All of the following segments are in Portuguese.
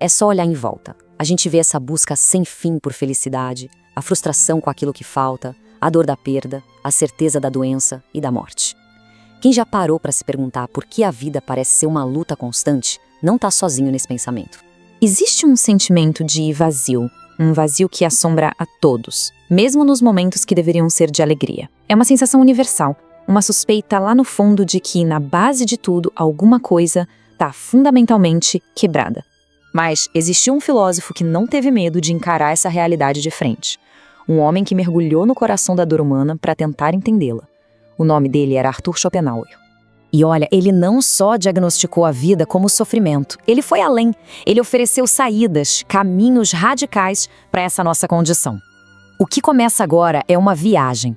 É só olhar em volta. A gente vê essa busca sem fim por felicidade, a frustração com aquilo que falta, a dor da perda, a certeza da doença e da morte. Quem já parou para se perguntar por que a vida parece ser uma luta constante, não está sozinho nesse pensamento. Existe um sentimento de vazio, um vazio que assombra a todos, mesmo nos momentos que deveriam ser de alegria. É uma sensação universal, uma suspeita lá no fundo de que, na base de tudo, alguma coisa está fundamentalmente quebrada. Mas existiu um filósofo que não teve medo de encarar essa realidade de frente. Um homem que mergulhou no coração da dor humana para tentar entendê-la. O nome dele era Arthur Schopenhauer. E olha, ele não só diagnosticou a vida como sofrimento, ele foi além. Ele ofereceu saídas, caminhos radicais para essa nossa condição. O que começa agora é uma viagem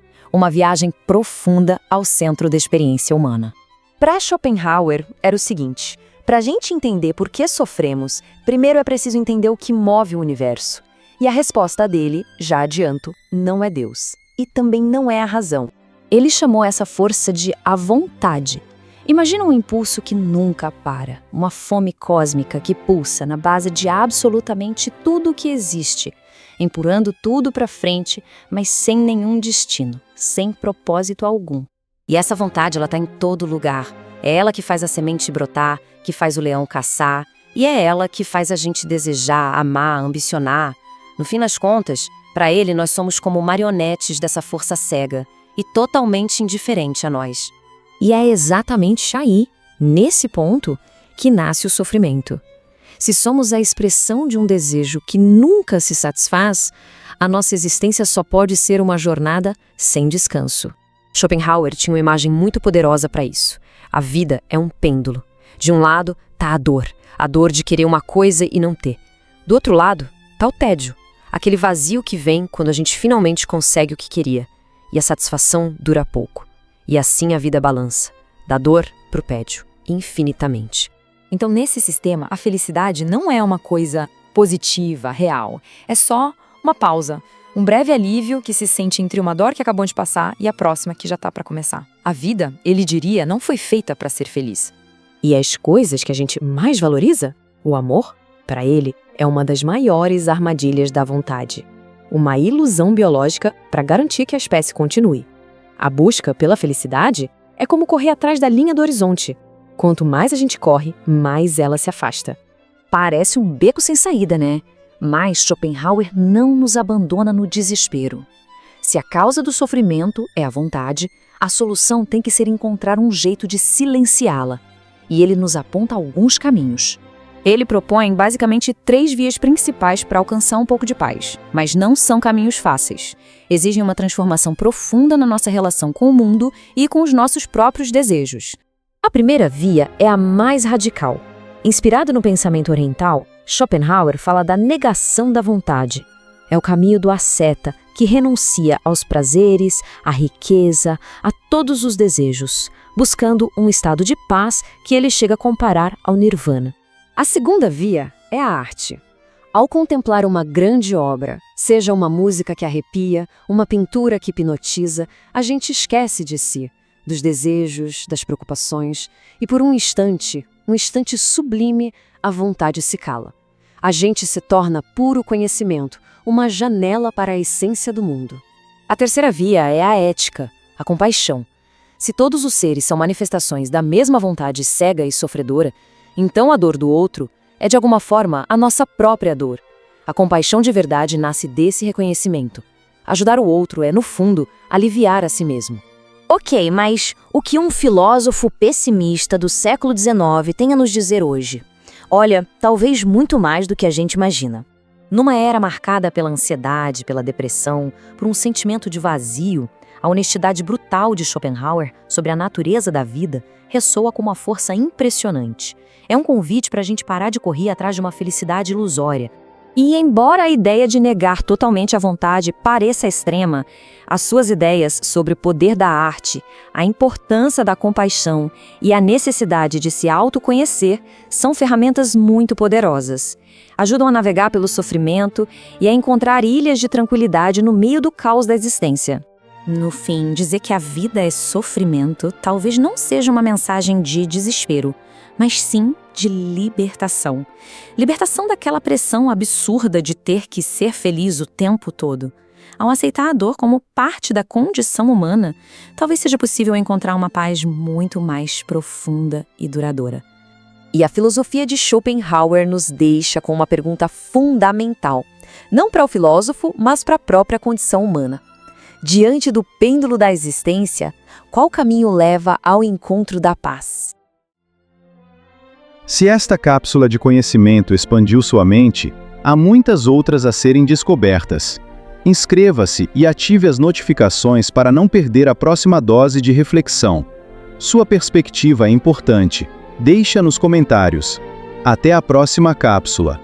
profunda ao centro da experiência humana. Para Schopenhauer, era o seguinte: para a gente entender por que sofremos, primeiro é preciso entender o que move o universo. E a resposta dele, já adianto, não é Deus. E também não é a razão. Ele chamou essa força de a vontade. Imagina um impulso que nunca para, uma fome cósmica que pulsa na base de absolutamente tudo o que existe, empurrando tudo para frente, mas sem nenhum destino, sem propósito algum. E essa vontade, ela está em todo lugar. É ela que faz a semente brotar, que faz o leão caçar, e é ela que faz a gente desejar, amar, ambicionar. No fim das contas, para ele, nós somos como marionetes dessa força cega e totalmente indiferente a nós. E é exatamente aí, nesse ponto, que nasce o sofrimento. Se somos a expressão de um desejo que nunca se satisfaz, a nossa existência só pode ser uma jornada sem descanso. Schopenhauer tinha uma imagem muito poderosa para isso. A vida é um pêndulo. De um lado está a dor de querer uma coisa e não ter. Do outro lado está o tédio, aquele vazio que vem quando a gente finalmente consegue o que queria. E a satisfação dura pouco. E assim a vida balança, da dor pro tédio, infinitamente. Então, nesse sistema, a felicidade não é uma coisa positiva, real. É só uma pausa, um breve alívio que se sente entre uma dor que acabou de passar e a próxima que já está para começar. A vida, ele diria, não foi feita para ser feliz. E as coisas que a gente mais valoriza? O amor, para ele, é uma das maiores armadilhas da vontade. Uma ilusão biológica para garantir que a espécie continue. A busca pela felicidade é como correr atrás da linha do horizonte. Quanto mais a gente corre, mais ela se afasta. Parece um beco sem saída, né? Mas Schopenhauer não nos abandona no desespero. Se a causa do sofrimento é a vontade, a solução tem que ser encontrar um jeito de silenciá-la. E ele nos aponta alguns caminhos. Ele propõe basicamente 3 vias principais para alcançar um pouco de paz, mas não são caminhos fáceis. Exigem uma transformação profunda na nossa relação com o mundo e com os nossos próprios desejos. A primeira via é a mais radical. Inspirado no pensamento oriental, Schopenhauer fala da negação da vontade. É o caminho do asceta, que renuncia aos prazeres, à riqueza, a todos os desejos, buscando um estado de paz que ele chega a comparar ao nirvana. A segunda via é a arte. Ao contemplar uma grande obra, seja uma música que arrepia, uma pintura que hipnotiza, a gente esquece de si, dos desejos, das preocupações, e por um instante sublime, a vontade se cala. A gente se torna puro conhecimento, uma janela para a essência do mundo. A terceira via é a ética, a compaixão. Se todos os seres são manifestações da mesma vontade cega e sofredora, então a dor do outro é de alguma forma a nossa própria dor. A compaixão de verdade nasce desse reconhecimento. Ajudar o outro é, no fundo, aliviar a si mesmo. Ok, mas o que um filósofo pessimista do século XIX tem a nos dizer hoje? Olha, talvez muito mais do que a gente imagina. Numa era marcada pela ansiedade, pela depressão, por um sentimento de vazio, a honestidade brutal de Schopenhauer sobre a natureza da vida ressoa com uma força impressionante. É um convite para a gente parar de correr atrás de uma felicidade ilusória. E embora a ideia de negar totalmente a vontade pareça extrema, as suas ideias sobre o poder da arte, a importância da compaixão e a necessidade de se autoconhecer são ferramentas muito poderosas. Ajudam a navegar pelo sofrimento e a encontrar ilhas de tranquilidade no meio do caos da existência. No fim, dizer que a vida é sofrimento talvez não seja uma mensagem de desespero, mas sim de libertação. Libertação daquela pressão absurda de ter que ser feliz o tempo todo. Ao aceitar a dor como parte da condição humana, talvez seja possível encontrar uma paz muito mais profunda e duradoura. E a filosofia de Schopenhauer nos deixa com uma pergunta fundamental, não para o filósofo, mas para a própria condição humana. Diante do pêndulo da existência, qual caminho leva ao encontro da paz? Se esta cápsula de conhecimento expandiu sua mente, há muitas outras a serem descobertas. Inscreva-se e ative as notificações para não perder a próxima dose de reflexão. Sua perspectiva é importante. Deixe-a nos comentários. Até a próxima cápsula.